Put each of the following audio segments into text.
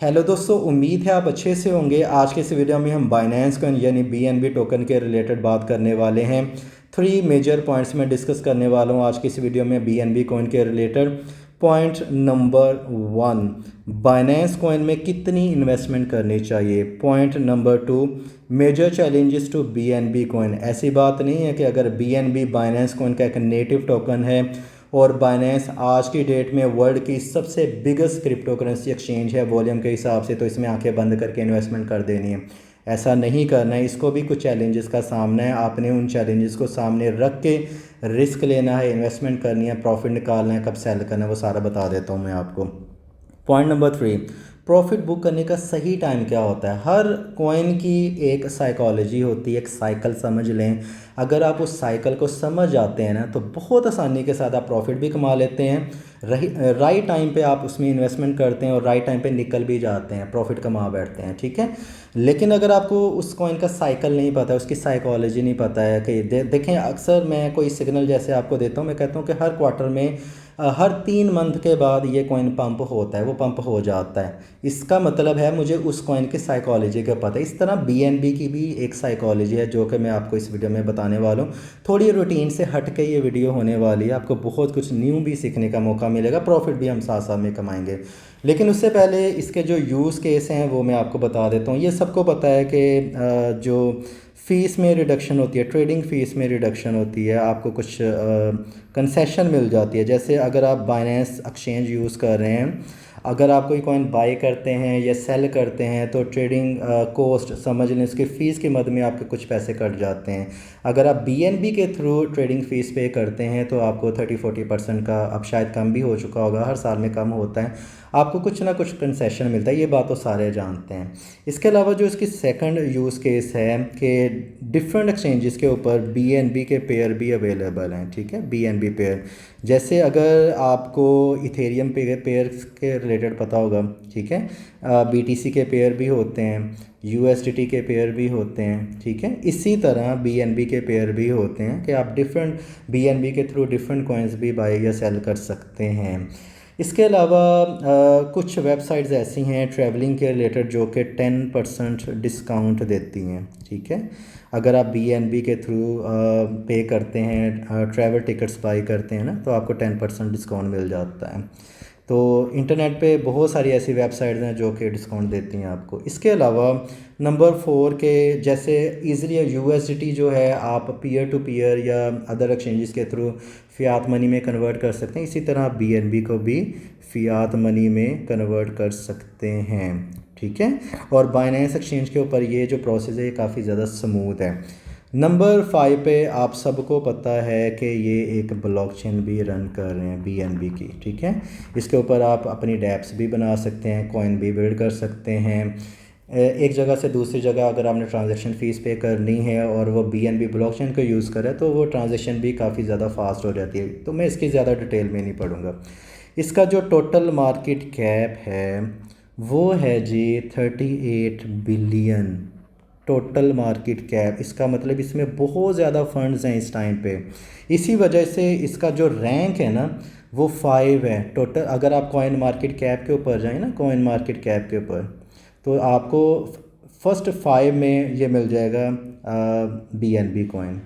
Hello दोस्तों, उम्मीद है आप अच्छे से होंगे। आज के इस वीडियो में हम बाइनेंस कॉइन यानी बीएनबी टोकन के रिलेटेड बात करने वाले हैं। 3 मेजर पॉइंट्स में डिस्कस करने वाला हूँ आज की इस वीडियो में बीएनबी कॉइन के related. Point number 1, Binance coin में कितनी इन्वेस्टमेंट करनी चाहिए। Point number 2, major challenges to BNB coin. ऐसी बात नहीं है कि अगर बीएनबी बाइनेंस कॉइन का एक नेटिव टोकन है और बाइनेंस आज की डेट में वर्ल्ड की सबसे बिगेस्ट क्रिप्टो करेंसी एक्सचेंज है वॉल्यूम के हिसाब से, तो इसमें आंखें बंद करके इन्वेस्टमेंट कर देनी है। ऐसा नहीं करना है। इसको भी कुछ चैलेंजेस का सामना है। आपने उन चैलेंजेस को सामने रख के रिस्क लेना है, इन्वेस्टमेंट करनी है, प्रॉफिट निकालना है, कब सेल करना है, वो सारा बता देता हूँ मैं आपको। पॉइंट नंबर 3, प्रॉफिट बुक करने का सही टाइम क्या होता है। हर कॉइन की एक साइकोलॉजी होती है, एक साइकिल समझ लें। अगर आप उस साइकिल को समझ जाते हैं ना तो बहुत आसानी के साथ आप प्रॉफिट भी कमा लेते हैं। राइट टाइम पे आप उसमें इन्वेस्टमेंट करते हैं और राइट टाइम पे निकल भी जाते हैं, प्रॉफिट कमा बैठते हैं, ठीक है। लेकिन अगर आपको उस कॉइन का साइकिल नहीं पता है, उसकी साइकोलॉजी नहीं पता है कि देखें, अक्सर मैं कोई सिग्नल जैसे आपको देता हूँ, मैं कहता हूँ कि हर क्वार्टर में हर 3 मंथ के बाद ये कॉइन पंप होता है, वो पंप हो जाता है। इसका मतलब है मुझे उस कॉइन की साइकोलॉजी का पता है। इस तरह बीएनबी की भी एक साइकोलॉजी है जो कि मैं आपको इस वीडियो में बताने वाला हूँ। थोड़ी रूटीन से हट के ये वीडियो होने वाली है, आपको बहुत कुछ न्यू भी सीखने का मौका मिलेगा, प्रॉफिट भी हम साथ साथ में कमाएंगे। लेकिन उससे पहले इसके जो यूज़ केस हैं वो मैं आपको बता देता हूँ। ये सबको पता है कि जो फ़ीस में रिडक्शन होती है, ट्रेडिंग फ़ीस में रिडक्शन होती है, आपको कुछ कंसेशन मिल जाती है। जैसे अगर आप बाइनेंस एक्सचेंज यूज़ कर रहे हैं, अगर आप कोई कॉइन बाई करते हैं या सेल करते हैं तो ट्रेडिंग कॉस्ट समझ लें, उसकी फ़ीस की मद में आपके कुछ पैसे कट जाते हैं। अगर आप बीएनबी के थ्रू ट्रेडिंग फ़ीस पे करते हैं तो आपको 30-40% का, अब शायद कम भी हो चुका होगा, हर साल में कम होता है, आपको कुछ ना कुछ कंसेशन मिलता है। ये बात तो सारे जानते हैं। इसके अलावा जो इसकी सेकंड यूज़ केस है कि डिफरेंट एक्सचेंजेस के ऊपर बीएनबी के पेयर भी अवेलेबल हैं, ठीक है। बीएनबी पेयर, जैसे अगर आपको इथेरियम पेयर के रिलेटेड पता होगा, ठीक है, बीटीसी के पेयर भी होते हैं, यूएसडीटी के पेयर भी होते हैं, ठीक है। इसी तरह बीएनबी के पेयर भी होते हैं कि आप डिफरेंट बीएनबी के थ्रू डिफरेंट कॉइन्स भी बाई या सेल कर सकते हैं। इसके अलावा कुछ वेबसाइट्स ऐसी हैं ट्रैवलिंग के रिलेटेड जो कि 10% डिस्काउंट देती हैं, ठीक है। अगर आप बीएनबी के थ्रू पे करते हैं, ट्रैवल टिकट्स बाई करते हैं ना, तो आपको 10% डिस्काउंट मिल जाता है। तो इंटरनेट पे बहुत सारी ऐसी वेबसाइट्स हैं जो कि डिस्काउंट देती हैं आपको। इसके अलावा नंबर 4 के जैसे ईज़िली यूएसडीटी जो है आप पीयर टू पीयर या अदर एक्सचेंजेस के थ्रू फ़ियात मनी में कन्वर्ट कर सकते हैं। इसी तरह आप बीएनबी को भी फ़ियात मनी में कन्वर्ट कर सकते हैं, ठीक है। और बाइनेंस एक्सचेंज के ऊपर ये जो प्रोसेस है ये काफ़ी ज़्यादा स्मूथ है। नंबर 5 पे आप सबको पता है कि ये एक ब्लॉकचेन भी रन कर रहे हैं बीएनबी की, ठीक है। इसके ऊपर आप अपनी डैप्स भी बना सकते हैं, कॉइन भी बिल्ड कर सकते हैं। एक जगह से दूसरी जगह अगर आपने ट्रांजैक्शन फ़ीस पे करनी है और वो बीएनबी ब्लॉकचेन को यूज़ करें तो वो ट्रांजैक्शन भी काफ़ी ज़्यादा फास्ट हो जाती है। तो मैं इसकी ज़्यादा डिटेल में नहीं पढ़ूँगा। इसका जो टोटल मार्केट कैप है वो है जी 38 बिलियन टोटल मार्केट कैप। इसका मतलब इसमें बहुत ज़्यादा फंड्स हैं इस टाइम पे। इसी वजह से इसका जो रैंक है ना वो 5 है टोटल। अगर आप कॉइन मार्केट कैप के ऊपर जाएँ ना, कॉइन मार्केट कैप के ऊपर, तो आपको फर्स्ट 5 में ये मिल जाएगा BNB coin,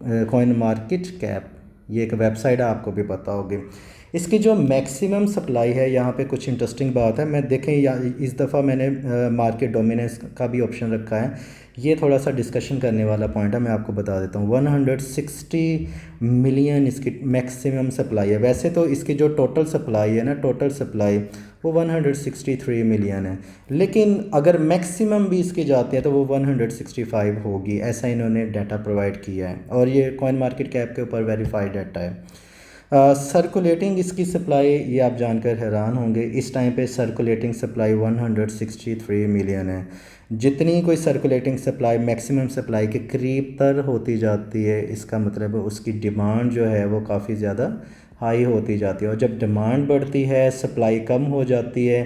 coin market cap. ये एक वेबसाइट है, आपको भी पता होगी। इसकी जो मैक्सिमम सप्लाई है, यहाँ पे कुछ इंटरेस्टिंग बात है, मैं देखें या इस दफ़ा मैंने मार्केट डोमिनेंस का भी ऑप्शन रखा है। ये थोड़ा सा डिस्कशन करने वाला पॉइंट है, मैं आपको बता देता हूँ। 160 मिलियन इसकी मैक्सिमम सप्लाई है। वैसे तो इसकी जो टोटल सप्लाई है ना, टोटल सप्लाई वो 163 मिलियन है, लेकिन अगर मैक्सिमम भी इसकी जाती है तो वो 165 होगी, ऐसा इन्होंने डाटा प्रोवाइड किया है और ये कॉइन मार्केट कैप के ऊपर वेरीफाइड डाटा है। सर्कुलेटिंग इसकी सप्लाई, ये आप जानकर हैरान होंगे, इस टाइम पे सर्कुलेटिंग सप्लाई 163 मिलियन है। जितनी कोई सर्कुलेटिंग सप्लाई मैक्सिमम सप्लाई के करीब तर होती जाती है, इसका मतलब उसकी डिमांड जो है वो काफ़ी ज़्यादा हाई होती जाती है। और जब डिमांड बढ़ती है, सप्लाई कम हो जाती है,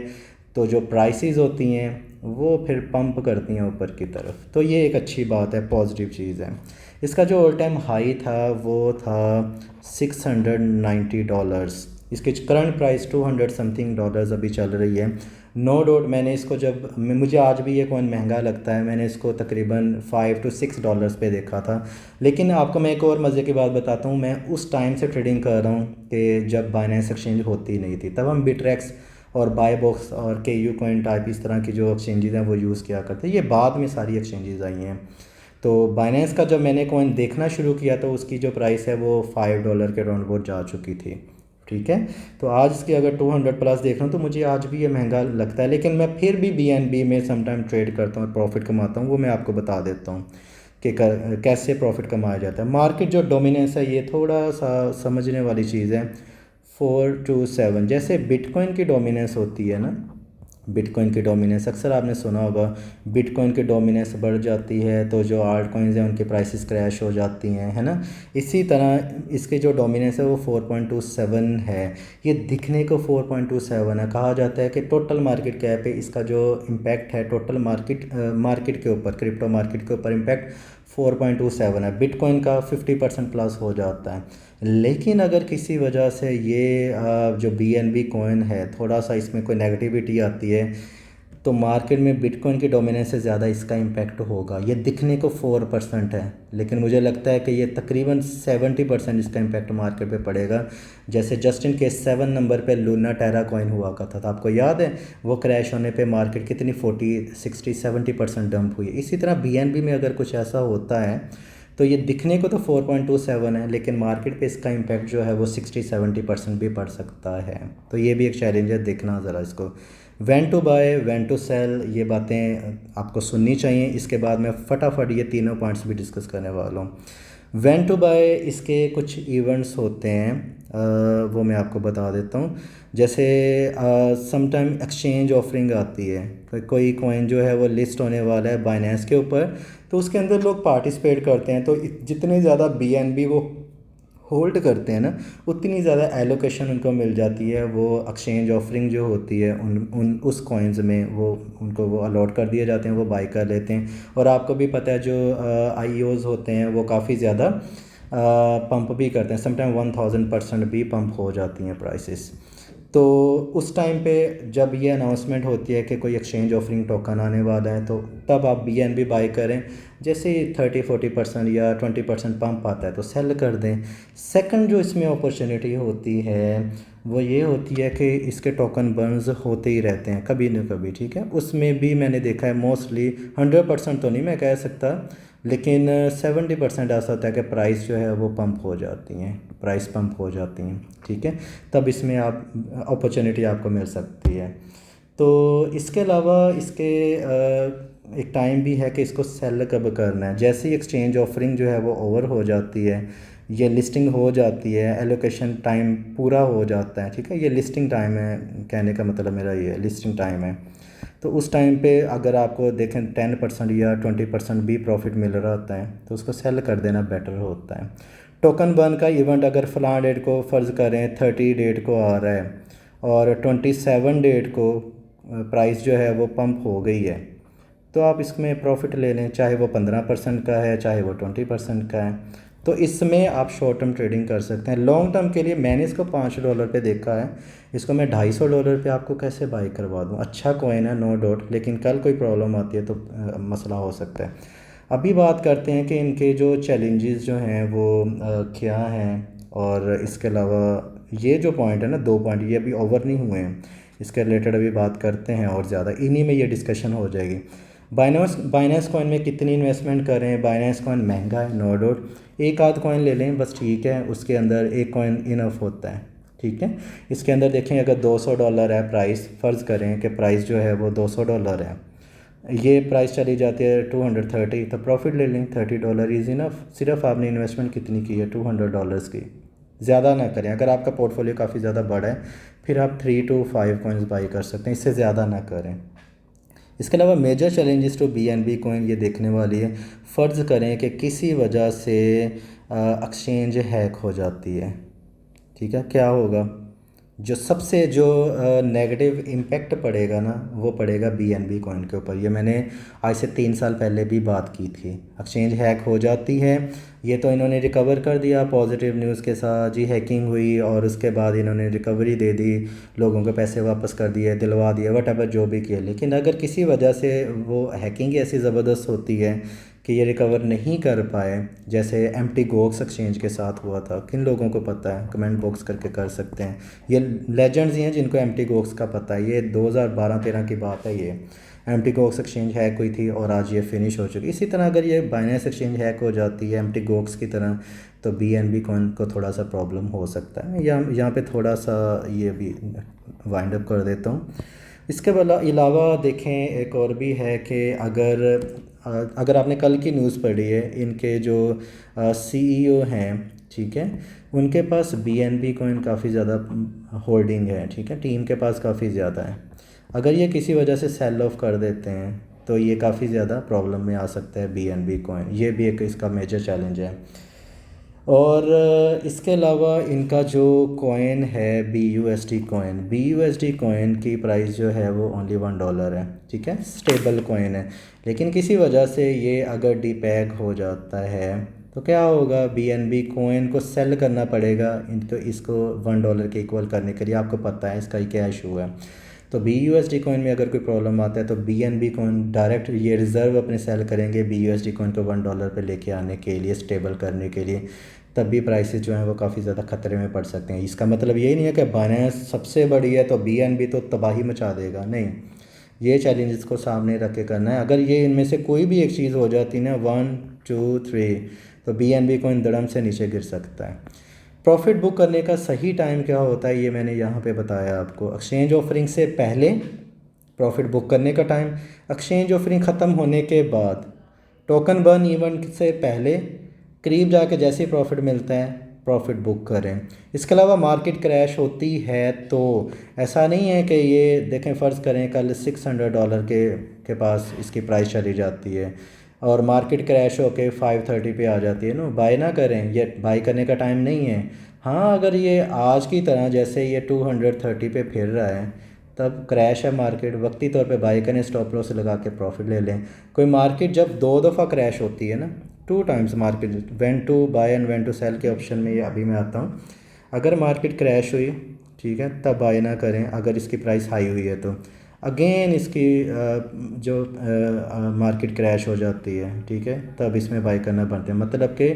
तो जो प्राइसेस होती हैं वो फिर पंप करती हैं ऊपर की तरफ। तो ये एक अच्छी बात है, पॉजिटिव चीज़ है। इसका जो ऑल टाइम हाई था वो था $690। इसकी करंट प्राइस 200 समथिंग डॉलर्स अभी चल रही है। नो डाउट मैंने इसको मुझे आज भी ये कॉइन महंगा लगता है, मैंने इसको तकरीबन $5 to $6 पे देखा था। लेकिन आपको मैं एक और मज़े की बात बताता हूँ, मैं उस टाइम से ट्रेडिंग कर रहा हूँ कि जब बाइनेंस एक्सचेंज होती नहीं थी, तब हम बिटरेक्स और बाय बॉक्स और KU कॉइन टाइप इस तरह की जो एक्सचेंजेस हैं वो यूज़ किया करते हैं। ये बाद में सारी एक्सचेंजेस आई हैं। तो बाइनेंस का जब मैंने कॉइन देखना शुरू किया तो उसकी जो प्राइस है वो $5 के राउंड अबाउट जा चुकी थी। ठीक है, तो आज इसकी अगर 200 प्लस देख रहा हूँ तो मुझे आज भी ये महंगा लगता है, लेकिन मैं फिर भी BNB में समटाइम ट्रेड करता हूँ, प्रॉफिट कमाता हूँ। वो मैं आपको बता देता हूँ कि कैसे प्रॉफिट कमाया जाता है। मार्केट जो डोमिनेंस है ये थोड़ा सा समझने वाली चीज़ है। 4 to 7 जैसे बिटकॉइन की डोमिनेंस होती है ना, बिटकॉइन की डोमिनेंस अक्सर आपने सुना होगा, बिटकॉइन की डोमिनेंस बढ़ जाती है तो जो आल्ट कॉइन्स हैं उनके प्राइसेस क्रैश हो जाती हैं, है ना। इसी तरह इसके जो डोमिनेंस है वो 4.27 है। ये दिखने को 4.27 है, कहा जाता है कि टोटल मार्केट कैप है इसका जो इम्पैक्ट है टोटल मार्केट के ऊपर, क्रिप्टो मार्केट के ऊपर इम्पैक्ट 4.27 है। बिटकॉइन का 50% प्लस हो जाता है। लेकिन अगर किसी वजह से ये जो BNB कॉइन है थोड़ा सा इसमें कोई नेगेटिविटी आती है तो मार्केट में बिटकॉइन की डोमिनेंस से ज़्यादा इसका इम्पैक्ट होगा। ये दिखने को 4% है, लेकिन मुझे लगता है कि ये तकरीबन 70% इसका इम्पैक्ट मार्केट पे पड़ेगा। जैसे जस्ट इन केस 7 नंबर पे लूना टेरा कॉइन हुआ करता था, आपको याद है, वो क्रैश होने पे मार्केट कितनी 40 60 70% डंप हुई। इसी तरह BNB में अगर कुछ ऐसा होता है तो ये दिखने को तो 4.27 है, लेकिन मार्केट पे इसका इम्पैक्ट जो है वो 60 70% भी पड़ सकता है। तो ये भी एक चैलेंज है, देखना ज़रा इसको। When to buy, when to sell, ये बातें आपको सुननी चाहिए। इसके बाद मैं फटाफट ये तीनों पॉइंट्स भी डिस्कस करने वाला हूँ। व्हेन टू बाय इसके कुछ इवेंट्स होते हैं, वो मैं आपको बता देता हूँ। जैसे समटाइम एक्सचेंज ऑफरिंग आती है, कोई कॉइन जो है वो लिस्ट होने वाला है बाइनेंस के ऊपर, तो उसके अंदर लोग पार्टिसिपेट करते हैं। तो जितने ज़्यादा BNB वो होल्ड करते हैं ना, उतनी ज़्यादा एलोकेशन उनको मिल जाती है। वो एक्सचेंज ऑफरिंग जो होती है उस कॉइन्स में वो उनको वो अलॉट कर दिए जाते हैं, वो बाई कर लेते हैं। और आपको भी पता है जो IOs होते हैं वो काफ़ी ज़्यादा पंप भी करते हैं, समटाइम 1000% भी पंप हो जाती हैं प्राइसेस। तो उस टाइम पे जब ये अनाउंसमेंट होती है कि कोई एक्सचेंज ऑफरिंग टोकन आने वाला है तो तब आप BNB बाई करें। जैसे 30 40% या 20% पंप आता है तो सेल कर दें। सेकंड जो इसमें अपॉर्चुनिटी होती है वो ये होती है कि इसके टोकन बर्न्स होते ही रहते हैं कभी न कभी, ठीक है। उसमें भी मैंने देखा है मोस्टली 100% तो नहीं मैं कह सकता, लेकिन 70% ऐसा होता है कि प्राइस जो है वो पंप हो जाती हैं, प्राइस पंप हो जाती हैं, ठीक है। तब इसमें आप अपॉर्चुनिटी आपको मिल सकती है। तो इसके अलावा इसके एक टाइम भी है कि इसको सेल कब करना है। जैसे ही एक्सचेंज ऑफरिंग जो है वो ओवर हो जाती है, ये लिस्टिंग हो जाती है, एलोकेशन टाइम पूरा हो जाता है, ठीक है। ये लिस्टिंग टाइम है, कहने का मतलब मेरा ये लिस्टिंग टाइम है। तो उस टाइम पे अगर आपको देखें 10% या 20% भी प्रॉफिट मिल रहा होता है तो उसको सेल कर देना बेटर होता है। टोकन बर्न का इवेंट अगर फ़लाँ डेट को फ़र्ज़ करें 30 डेट को आ रहा है और 27 डेट को प्राइस जो है वो पंप हो गई है, तो आप इसमें प्रॉफिट ले लें, चाहे वो 15% का है चाहे वो 20% का है। तो इसमें आप शॉर्ट टर्म ट्रेडिंग कर सकते हैं। लॉन्ग टर्म के लिए मैंने इसको $5 पे देखा है, इसको मैं $250 पे आपको कैसे बाई करवा दूँ। अच्छा कॉइन है नो डाउट, लेकिन कल कोई प्रॉब्लम आती है तो मसला हो सकता है। अभी बात करते हैं कि इनके जो चैलेंजेस जो हैं वो क्या हैं, और इसके अलावा ये जो पॉइंट है ना, 2 पॉइंट ये अभी ओवर नहीं हुए हैं, इसके रिलेटेड अभी बात करते हैं और ज़्यादा इन्हीं में ये डिस्कशन हो जाएगी। बाइनेंस कॉइन में कितनी इन्वेस्टमेंट करें। बाइनेंस कॉइन महंगा है नो डाउट, एक आध कॉइन ले लें बस, ठीक है, उसके अंदर एक कॉइन इनफ होता है, ठीक है। इसके अंदर देखें अगर $200 है प्राइस, फ़र्ज़ करें कि प्राइस जो है वो $200 है, ये प्राइस चली जाती है 230, तो प्रॉफिट ले लें, $30 इज़ इनफ। सिर्फ आपने इन्वेस्टमेंट कितनी की है, $200 की, ज़्यादा ना करें। अगर आपका पोर्टफोलियो काफ़ी ज़्यादा बड़ा है फिर आप 3 to 5 कॉइन्स बाई कर सकते हैं, इससे ज़्यादा ना करें। इसके अलावा major challenges to BNB coin ये देखने वाली है। फ़र्ज़ करें कि किसी वजह से एक्सचेंज हैक हो जाती है, ठीक है, क्या होगा। जो सबसे जो नेगेटिव इम्पेक्ट पड़ेगा ना वो पड़ेगा BNB कॉइन के ऊपर। ये मैंने आज से 3 साल पहले भी बात की थी। एक्सचेंज हैक हो जाती है, ये तो इन्होंने रिकवर कर दिया पॉजिटिव न्यूज़ के साथ जी, हैकिंग हुई और उसके बाद इन्होंने रिकवरी दे दी, लोगों के पैसे वापस कर दिए, दिलवा दिए, वट एवर जो भी किया। लेकिन अगर किसी वजह से वो हैकिंग ऐसी ज़बरदस्त होती है कि ये रिकवर नहीं कर पाए, जैसे एम्प्टी गोक्स एक्सचेंज के साथ हुआ था, किन लोगों को पता है कमेंट बॉक्स करके कर सकते हैं। ये लेजेंड्स ही हैं जिनको एम्प्टी गोक्स का पता है। ये 2012-13 की बात है, ये एम्प्टी गोक्स एक्सचेंज हैक हुई थी और आज ये फिनिश हो चुकी। इसी तरह अगर ये बाइनेंस एक्सचेंज हैक हो जाती है एम्प्टी गोक्स की तरह, तो BNB कॉइन को थोड़ा सा प्रॉब्लम हो सकता है। यहाँ पे थोड़ा सा ये भी वाइंड अप कर देता हूँ। इसके अलावा देखें एक और भी है कि अगर आपने कल की न्यूज़ पढ़ी है, इनके जो CEO हैं, ठीक है, उनके पास BNB कॉइन काफ़ी ज़्यादा होल्डिंग है, ठीक है, टीम के पास काफ़ी ज़्यादा है। अगर ये किसी वजह से सेल ऑफ कर देते हैं तो ये काफ़ी ज़्यादा प्रॉब्लम में आ सकता है BNB कॉइन। ये भी एक इसका मेजर चैलेंज है। और इसके अलावा इनका जो कॉइन है BUSD कॉइन की प्राइस जो है वो ओनली $1 है, ठीक है, स्टेबल कॉइन है। लेकिन किसी वजह से ये अगर डीपैग हो जाता है तो क्या होगा, BNB कॉइन को सेल करना पड़ेगा इनको, इसको $1 के इक्वल करने के लिए। आपको पता है इसका क्या इशू है। तो BUSD कॉइन में अगर कोई प्रॉब्लम आता है तो BNB कॉइन डायरेक्ट ये रिज़र्व अपने सेल करेंगे BUSD कॉइन को $1 पे लेके आने के लिए, स्टेबल करने के लिए। तब भी प्राइसेस जो हैं वो काफ़ी ज़्यादा ख़तरे में पड़ सकते हैं। इसका मतलब यही नहीं है कि बाइनेंस सबसे बड़ी है तो BNB तो तबाही मचा देगा, नहीं। ये चैलेंजेस को सामने रख के करना है। अगर ये इनमें से कोई भी एक चीज़ हो जाती ना 1 2 3, तो BNB कॉइन धड़म से नीचे गिर सकता है। प्रॉफिट बुक करने का सही टाइम क्या होता है ये मैंने यहाँ पे बताया आपको। एक्सचेंज ऑफरिंग से पहले प्रॉफिट बुक करने का टाइम, एक्सचेंज ऑफरिंग ख़त्म होने के बाद, टोकन बर्न इवेंट से पहले, करीब जाके जैसे ही प्रॉफिट मिलता है प्रॉफिट बुक करें। इसके अलावा मार्केट क्रैश होती है तो ऐसा नहीं है कि ये देखें, फ़र्ज़ करें कल $600 के पास इसकी प्राइस चली जाती है और मार्केट क्रैश होके 530 पे आ जाती है ना, बाय ना करें, ये बाय करने का टाइम नहीं है। हाँ, अगर ये आज की तरह जैसे ये 230 पे फिर रहा है तब क्रैश है मार्केट, वक्ती तौर पे बाय करें, स्टॉप लॉस लगा के प्रॉफिट ले लें। कोई मार्केट जब 2 दफ़ा क्रैश होती है ना, 2 times market when to buy and when to sell के ऑप्शन में ये अभी मैं आता हूँ। अगर मार्केट क्रैश हुई, ठीक है, तब बाय ना करें अगर इसकी प्राइस हाई हुई है तो। अगेन इसकी जो मार्केट क्रैश हो जाती है, ठीक है, तब इसमें बाय करना बनता है। मतलब कि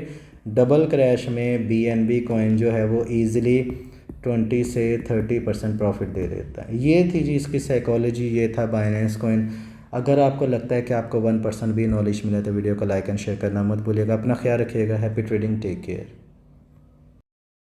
डबल क्रैश में BNB कॉइन जो है वो ईज़िली 20 से 30% प्रॉफिट दे देता है। ये थी जी इसकी साइकोलॉजी, ये था बाइनेंस कॉइन। अगर आपको लगता है कि आपको 1% भी नॉलेज मिला तो वीडियो को लाइक एंड शेयर करना मत भूलिएगा। अपना ख्याल रखिएगा। Happy trading, take care.